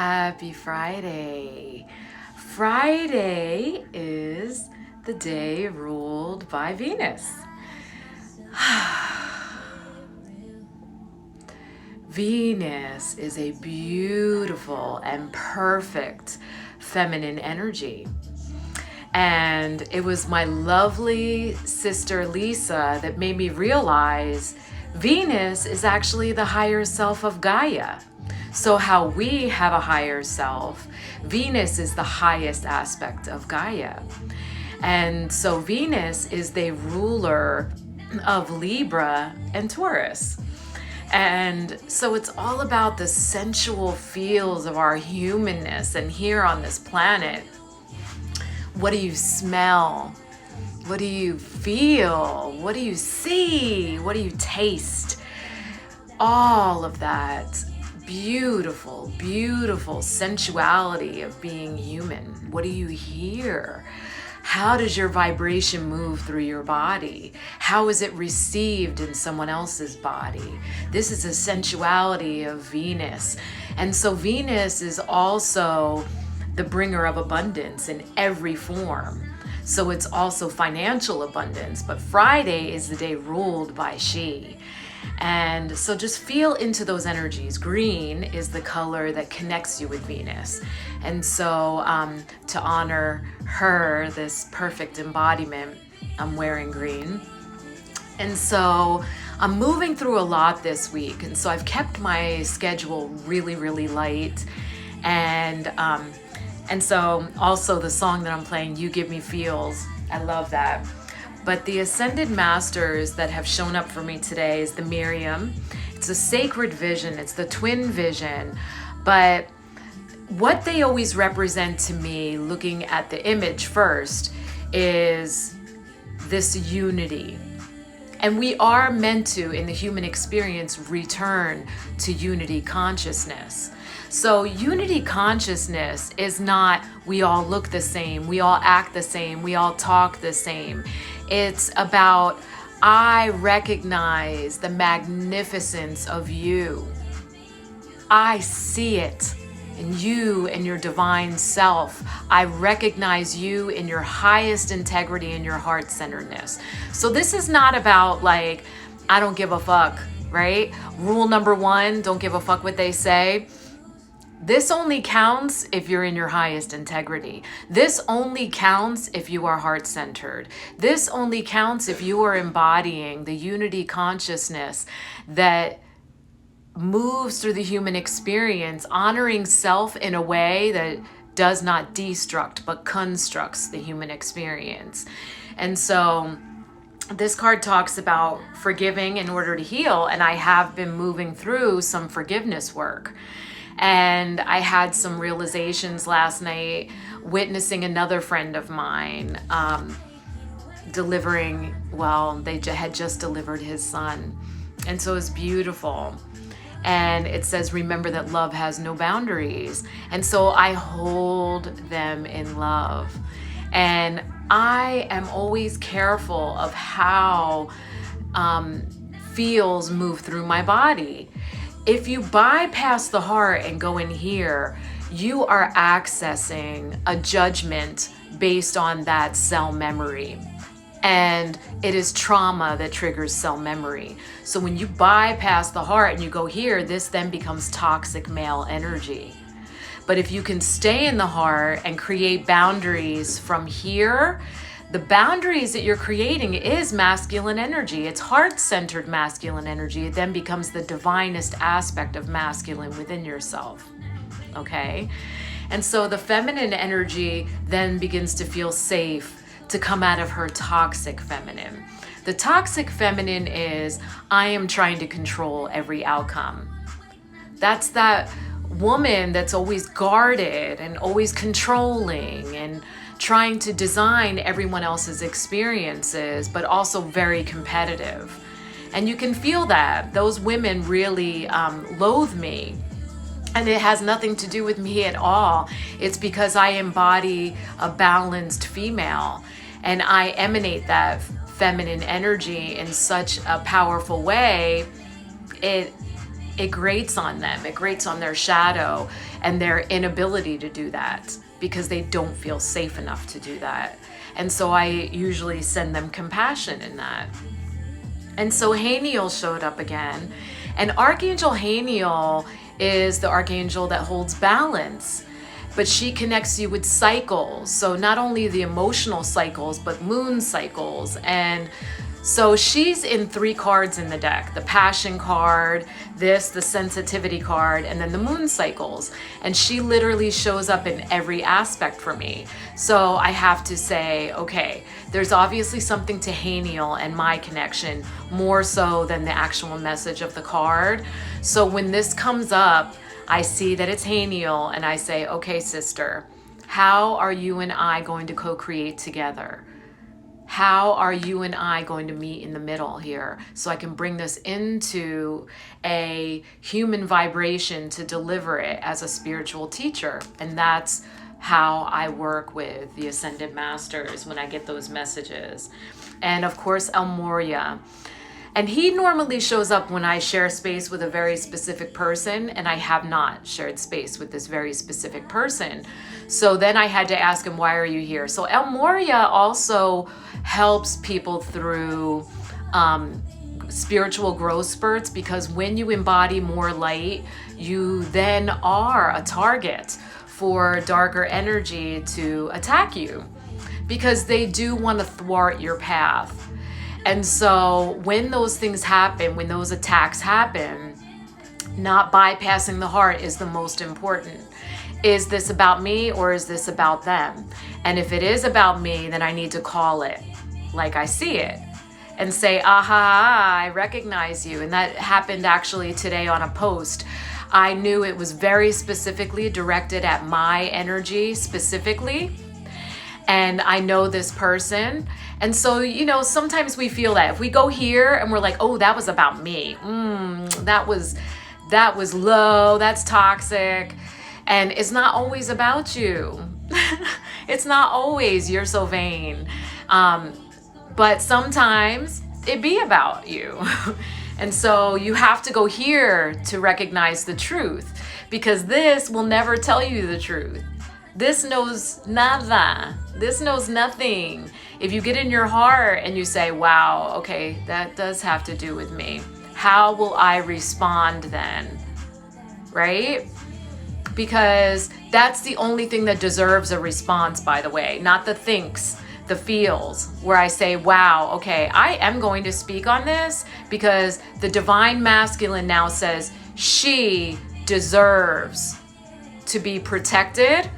Happy Friday. Friday is the day ruled by Venus. Venus is a beautiful and perfect feminine energy. And it was my lovely sister Lisa that made me realize Venus is actually the higher self of Gaia. So how we have a higher self, Venus is the highest aspect of Gaia. And so Venus is the ruler of Libra and Taurus. And so it's all about the sensual feels of our humanness. And here on this planet, what do you smell? What do you feel? What do you see? What do you taste? All of that beautiful, beautiful sensuality of being human. What do you hear? How does your vibration move through your body? How is it received in someone else's body? This is a sensuality of Venus. And so Venus is also the bringer of abundance in every form. So it's also financial abundance, but Friday is the day ruled by she. And so just feel into those energies. Green is the color that connects you with Venus. And so to honor her, this perfect embodiment, I'm wearing green. And so I'm moving through a lot this week. And so I've kept my schedule really, really light. And so also the song that I'm playing, You Give Me Feels, I love that. But the Ascended Masters that have shown up for me today is the Miriam. It's a sacred vision. It's the twin vision. But what they always represent to me, looking at the image first, is this unity. And we are meant to, in the human experience, return to unity consciousness. So unity consciousness is not we all look the same, we all act the same, we all talk the same. It's about I recognize the magnificence of you. I see it in you and your divine self. I recognize you in your highest integrity and your heart-centeredness. So this is not about like, I don't give a fuck, right? Rule number 1, don't give a fuck what they say. This only counts if you're in your highest integrity. This only counts if you are heart-centered. This only counts if you are embodying the unity consciousness that moves through the human experience, honoring self in a way that does not destruct but constructs the human experience. And so this card talks about forgiving in order to heal, and I have been moving through some forgiveness work. And I had some realizations last night witnessing another friend of mine delivering, they had just delivered his son. And so it's beautiful. And it says, remember that love has no boundaries. And so I hold them in love. And I am always careful of how feels move through my body. If you bypass the heart and go in here, you are accessing a judgment based on that cell memory. And it is trauma that triggers cell memory. So when you bypass the heart and you go here, this then becomes toxic male energy. But if you can stay in the heart and create boundaries from here, the boundaries that you're creating is masculine energy. It's heart-centered masculine energy. It then becomes the divinest aspect of masculine within yourself, okay? And so the feminine energy then begins to feel safe to come out of her toxic feminine. The toxic feminine is, I am trying to control every outcome. That's that woman that's always guarded and always controlling and trying to design everyone else's experiences, but also very competitive. And you can feel that. Those women really loathe me. And it has nothing to do with me at all. It's because I embody a balanced female and I emanate that feminine energy in such a powerful way. It grates on them. It grates on their shadow. and their inability to do that because they don't feel safe enough to do that. And so I usually send them compassion in that. And so Haniel showed up again. And Archangel Haniel is the archangel that holds balance, but she connects you with cycles. So not only the emotional cycles, but moon cycles. And so she's in 3 cards in the deck: the passion card, the sensitivity card, and then the moon cycles. And she literally shows up in every aspect for me. So I have to say, okay, there's obviously something to Haniel and my connection more so than the actual message of the card. So when this comes up, I see that it's Haniel and I say, okay, sister, how are you and I going to co-create together? How are you and I going to meet in the middle here so I can bring this into a human vibration to deliver it as a spiritual teacher? And that's how I work with the Ascended Masters when I get those messages. And of course, El Morya. And he normally shows up when I share space with a very specific person, and I have not shared space with this very specific person. So then I had to ask him, why are you here? So El Morya also helps people through spiritual growth spurts, because when you embody more light, you then are a target for darker energy to attack you, because they do want to thwart your path. And so when those things happen, when those attacks happen, not bypassing the heart is the most important. Is this about me or is this about them? And if it is about me, then I need to call it like I see it and say, aha, I recognize you. And that happened actually today on a post. I knew it was very specifically directed at my energy specifically. And I know this person. And so, you know, sometimes we feel that if we go here and we're like, oh, that was about me. That was low, that's toxic. And it's not always about you. It's not always, you're so vain. But sometimes it be about you. And so you have to go here to recognize the truth, because this will never tell you the truth. This knows nada. This knows nothing. If you get in your heart and you say, wow, okay, that does have to do with me. How will I respond then? Right? Because that's the only thing that deserves a response, by the way, not the thinks, the feels, where I say, wow, okay, I am going to speak on this because the divine masculine now says she deserves to be protected.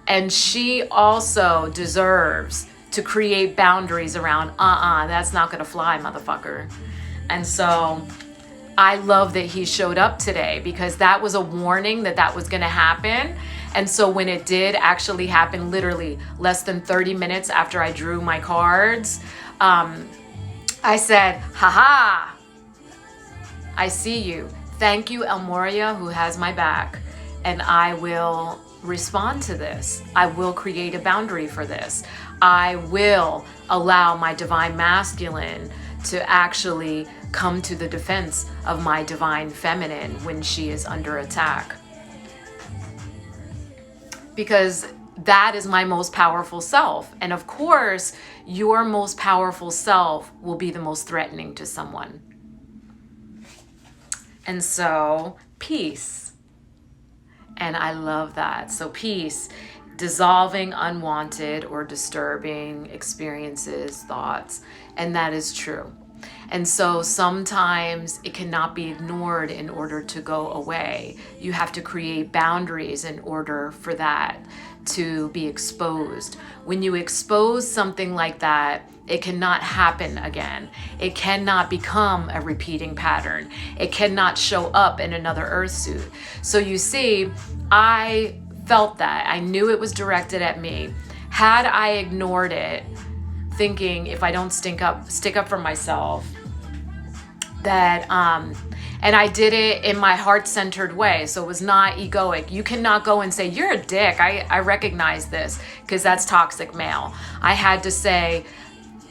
And she also deserves to create boundaries around, that's not gonna fly, motherfucker. And so I love that he showed up today, because that was a warning that that was gonna happen. And so when it did actually happen, literally less than 30 minutes after I drew my cards, I said, haha, I see you. Thank you, El Morya, who has my back. And I will respond to this. I will create a boundary for this. I will allow my divine masculine to actually come to the defense of my divine feminine when she is under attack. Because that is my most powerful self. And of course, your most powerful self will be the most threatening to someone. And so, peace. And I love that. So peace, dissolving unwanted or disturbing experiences, thoughts, and that is true. And so sometimes it cannot be ignored in order to go away. You have to create boundaries in order for that to be exposed. When you expose something like that, it cannot happen again. It cannot become a repeating pattern. It cannot show up in another earth suit. So you see, I felt that. I knew it was directed at me. Had I ignored it, thinking if I don't stick up for myself, that and I did it in my heart-centered way, so it was not egoic. You cannot go and say, you're a dick. I recognize this, because that's toxic male. I had to say,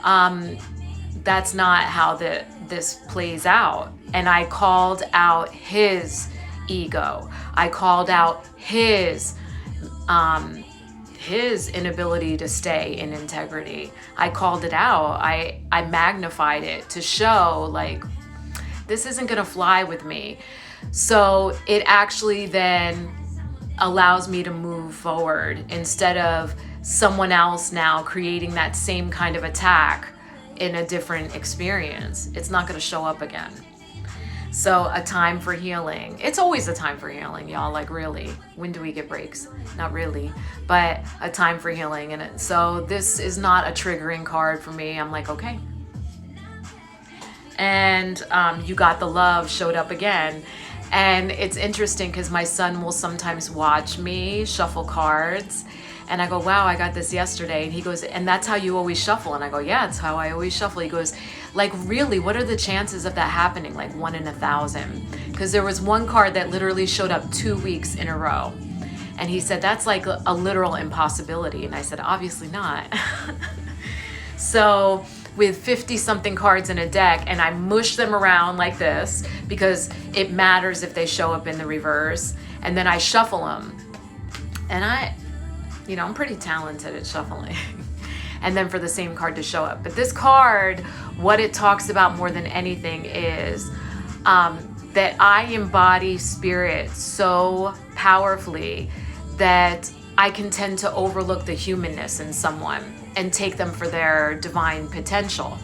that's not how this plays out. And I called out his ego. I called out his inability to stay in integrity. I called it out. I magnified it to show like, this isn't going to fly with me. So it actually then allows me to move forward instead of someone else now creating that same kind of attack in a different experience. It's not going to show up again. So a time for healing. It's always a time for healing, y'all. Like, really, when do we get breaks? Not really, but a time for healing. And so this is not a triggering card for me. I'm like, okay. And You Got the Love showed up again. And it's interesting because my son will sometimes watch me shuffle cards. And I go, wow, I got this yesterday. And he goes, and that's how you always shuffle? And I go, yeah, it's how I always shuffle. He goes, like, really, what are the chances of that happening? Like 1 in 1,000. Because there was one card that literally showed up 2 weeks in a row. And he said, that's like a literal impossibility. And I said, obviously not. So with 50 something cards in a deck, and I mush them around like this because it matters if they show up in the reverse. And then I shuffle them. And I'm pretty talented at shuffling. And then for the same card to show up. But this card, what it talks about more than anything is that I embody spirit so powerfully that I can tend to overlook the humanness in someone and take them for their divine potential,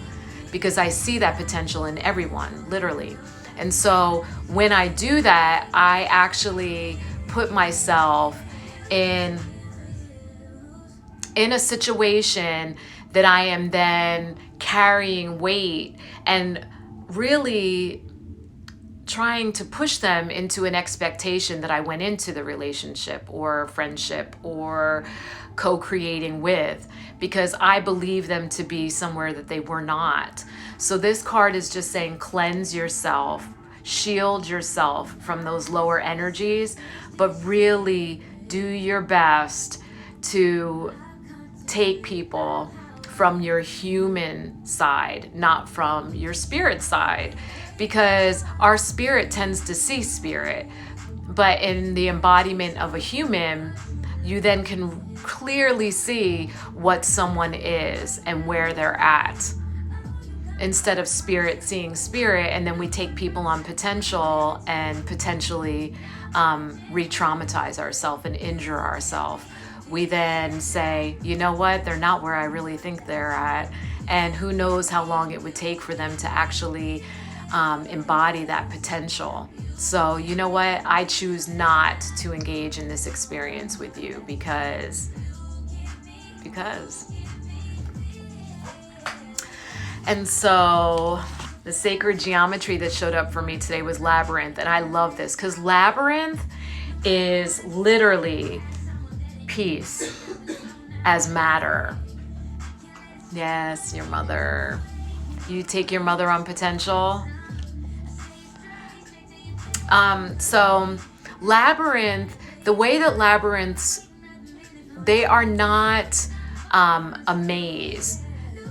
because I see that potential in everyone, literally. And so when I do that, I actually put myself in a situation that I am then carrying weight and really trying to push them into an expectation that I went into the relationship or friendship or co-creating with, because I believe them to be somewhere that they were not. So this card is just saying, cleanse yourself, shield yourself from those lower energies, but really do your best to take people from your human side, not from your spirit side, because our spirit tends to see spirit. But in the embodiment of a human, you then can clearly see what someone is and where they're at, instead of spirit seeing spirit. And then we take people on potential and potentially re-traumatize ourselves and injure ourselves. We then say, you know what, they're not where I really think they're at. And who knows how long it would take for them to actually embody that potential. So you know what, I choose not to engage in this experience with you because. And so the sacred geometry that showed up for me today was Labyrinth. And I love this because Labyrinth is literally peace as matter. Yes, your mother. You take your mother on potential. So Labyrinth, the way that labyrinths, they are not a maze.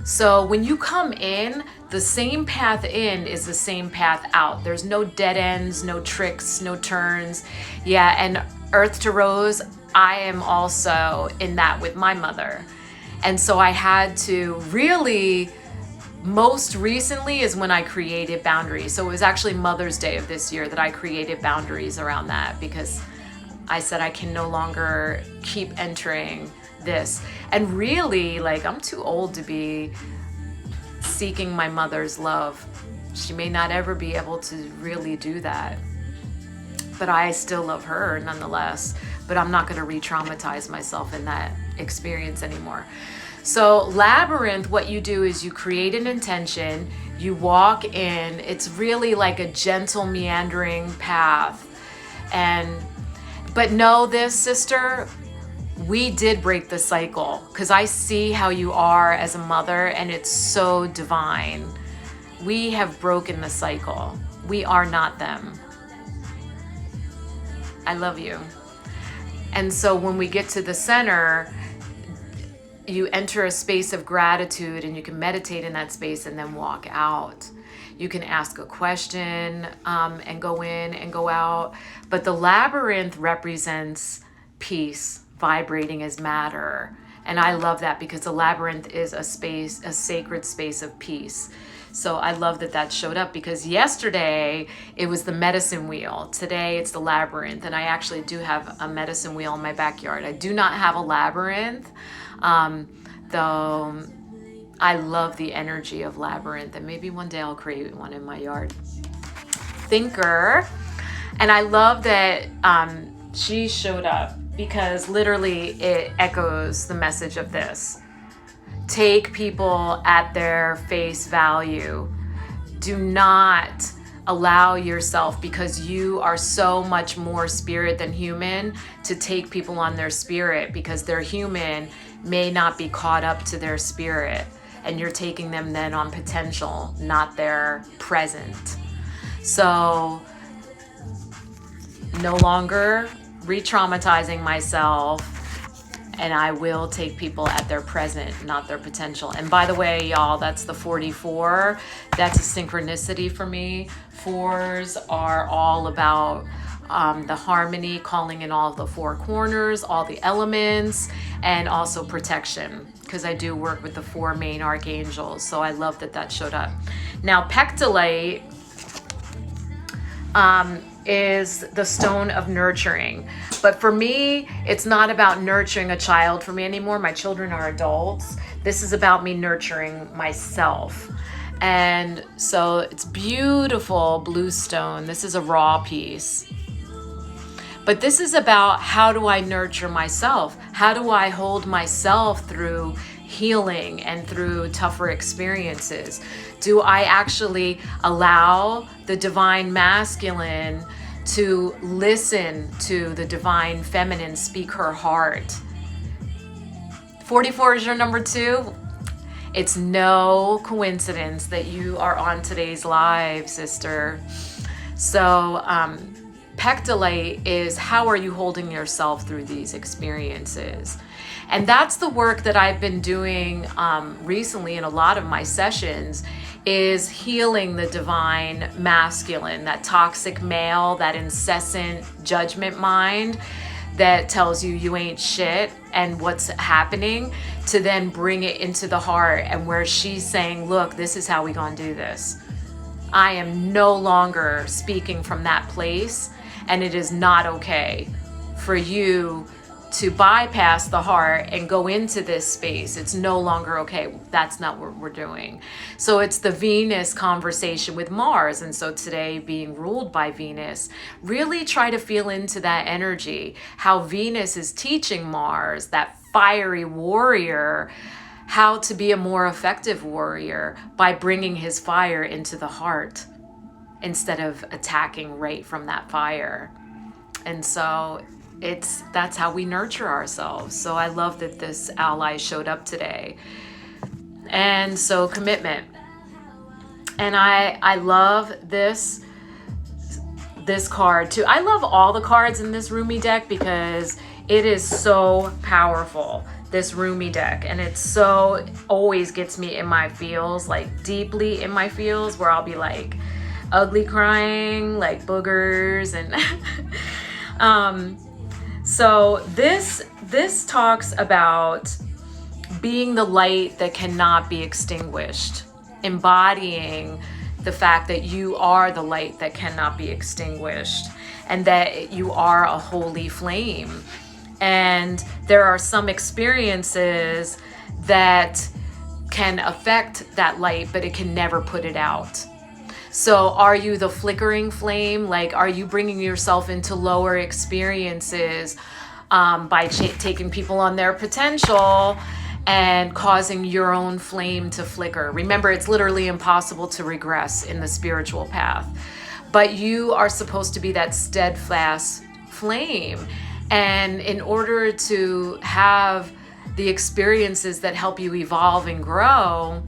So when you come in, the same path in is the same path out. There's no dead ends, no tricks, no turns. Yeah, and Earth to Rose, I am also in that with my mother. And so I had to really, most recently is when I created boundaries. So it was actually Mother's Day of this year that I created boundaries around that, because I said I can no longer keep entering this. And really, like, I'm too old to be seeking my mother's love. She may not ever be able to really do that, but I still love her nonetheless. But I'm not going to re-traumatize myself in that experience anymore. So Labyrinth, what you do is you create an intention, you walk in, it's really like a gentle meandering path. But know this, sister, we did break the cycle, because I see how you are as a mother and it's so divine. We have broken the cycle. We are not them. I love you. And so when we get to the center, you enter a space of gratitude and you can meditate in that space and then walk out. You can ask a question and go in and go out. But the labyrinth represents peace, vibrating as matter. And I love that because the labyrinth is a space, a sacred space of peace. So I love that that showed up, because yesterday it was the medicine wheel. Today it's the labyrinth. And I actually do have a medicine wheel in my backyard. I do not have a labyrinth, though I love the energy of labyrinth. And maybe one day I'll create one in my yard. Thinker. And I love that she showed up, because literally it echoes the message of this. Take people at their face value. Do not allow yourself, because you are so much more spirit than human, to take people on their spirit, because their human may not be caught up to their spirit. And you're taking them then on potential, not their present. So no longer re-traumatizing myself, and I will take people at their present, not their potential. And by the way, y'all, that's the 44. That's a synchronicity for me. 4s are all about the harmony, calling in all the 4 corners, all the elements, and also protection, because I do work with the 4 main archangels. So I love that that showed up. Now, pectolite is the stone of nurturing. But for me, it's not about nurturing a child for me anymore. My children are adults. This is about me nurturing myself. And so it's beautiful blue stone. This is a raw piece. But this is about, how do I nurture myself? How do I hold myself through healing and through tougher experiences? Do I actually allow the divine masculine to listen to the divine feminine speak her heart? 44 is your number 2. It's no coincidence that you are on today's live, sister. So pectolite is, how are you holding yourself through these experiences? And that's the work that I've been doing recently in a lot of my sessions, is healing the divine masculine, that toxic male, that incessant judgment mind that tells you you ain't shit and what's happening, to then bring it into the heart, and where she's saying, look, this is how we gonna do this. I am no longer speaking from that place, and it is not okay for you to bypass the heart and go into this space. It's no longer okay. That's not what we're doing. So it's the Venus conversation with Mars. And so today, being ruled by Venus, really try to feel into that energy, how Venus is teaching Mars, that fiery warrior, how to be a more effective warrior by bringing his fire into the heart instead of attacking right from that fire. And so that's how we nurture ourselves. So I love that this ally showed up today. And so commitment. And I love this card too. I love all the cards in this Rumi deck, because it is so powerful, this Rumi deck. And it so always gets me in my feels, like deeply in my feels, where I'll be like ugly crying, like boogers. And so this talks about being the light that cannot be extinguished, embodying the fact that you are the light that cannot be extinguished, and that you are a holy flame. And there are some experiences that can affect that light, but it can never put it out. So are you the flickering flame? Like, are you bringing yourself into lower experiences by taking people on their potential and causing your own flame to flicker? Remember, it's literally impossible to regress in the spiritual path, but you are supposed to be that steadfast flame. And in order to have the experiences that help you evolve and grow,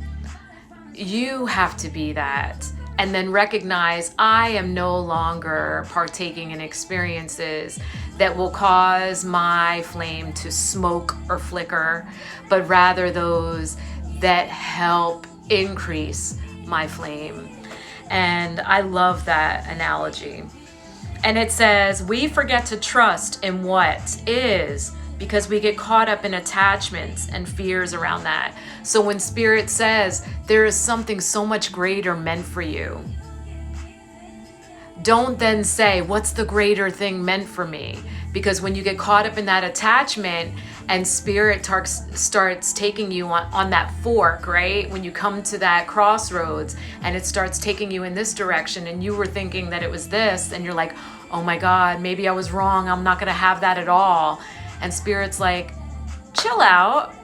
you have to be that. And then recognize, I am no longer partaking in experiences that will cause my flame to smoke or flicker, but rather those that help increase my flame. And I love that analogy. And it says, we forget to trust in what is because we get caught up in attachments and fears around that. So when Spirit says there is something so much greater meant for you, don't then say, what's the greater thing meant for me? Because when you get caught up in that attachment and Spirit starts taking you on that fork, right? When you come to that crossroads and it starts taking you in this direction and you were thinking that it was this and you're like, oh my God, maybe I was wrong. I'm not going to have that at all. And Spirit's like, chill out,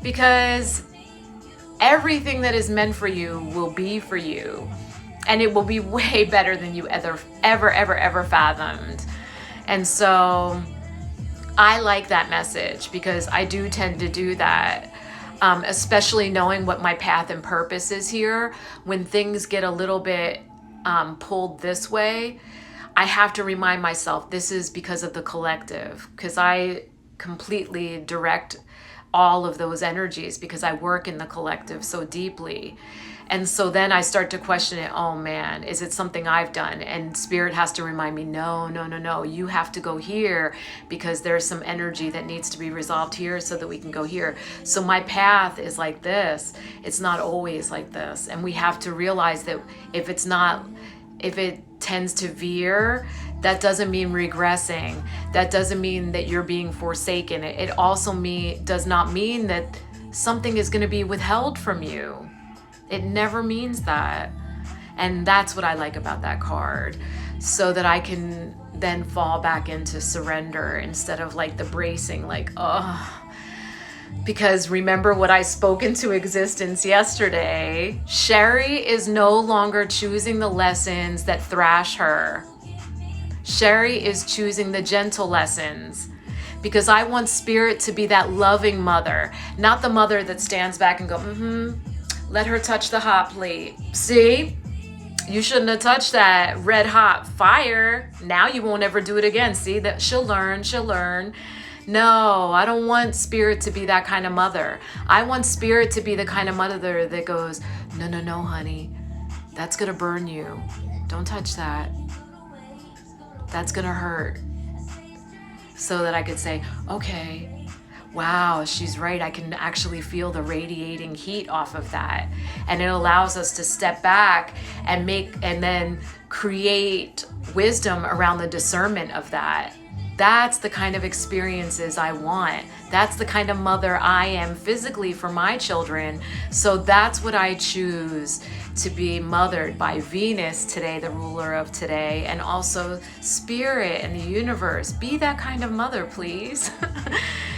because everything that is meant for you will be for you. And it will be way better than you ever fathomed. And so I like that message because I do tend to do that, especially knowing what my path and purpose is here. When things get a little bit pulled this way, I have to remind myself this is because of the collective, because I completely direct all of those energies because I work in the collective so deeply. And so then I start to question it. Oh man, is it something I've done? And Spirit has to remind me, no, you have to go here because there's some energy that needs to be resolved here so that we can go here. So my path is like this. It's not always like this. And we have to realize that if it tends to veer, that doesn't mean regressing. That doesn't mean that you're being forsaken. It also does not mean that something is going to be withheld from you. It never means that. And that's what I like about that card, so that I can then fall back into surrender instead of like the bracing, like, oh. Because remember what I spoke into existence yesterday. Sherry is no longer choosing the lessons that thrash her. Sherry is choosing the gentle lessons, because I want Spirit to be that loving mother, not the mother that stands back and go, let her touch the hot plate. See, you shouldn't have touched that red hot fire. Now you won't ever do it again. See, that she'll learn. No, I don't want Spirit to be that kind of mother. I want Spirit to be the kind of mother that goes, no, honey, that's gonna burn you. Don't touch that. That's gonna hurt. So that I could say, okay, wow, she's right. I can actually feel the radiating heat off of that. And it allows us to step back and then create wisdom around the discernment of that. That's the kind of experiences I want. That's the kind of mother I am physically for my children. So that's what I choose to be mothered by Venus today, the ruler of today, and also Spirit and the universe. Be that kind of mother, please.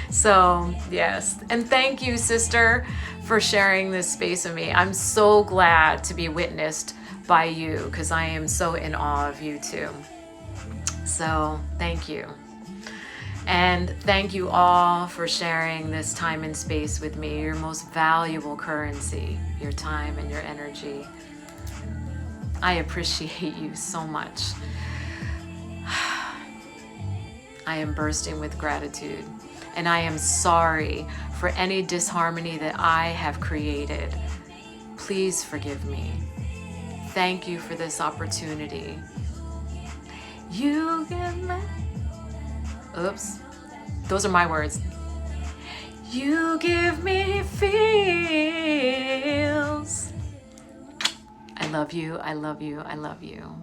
So yes, and thank you, sister, for sharing this space with me. I'm so glad to be witnessed by you, because I am so in awe of you too. So thank you. And thank you all for sharing this time and space with me, your most valuable currency, your time and your energy. I appreciate you so much. I am bursting with gratitude, and I am sorry for any disharmony that I have created. Please forgive me. Thank you for this opportunity. You give me... Oops. Those are my words. You give me feels. I love you. I love you. I love you.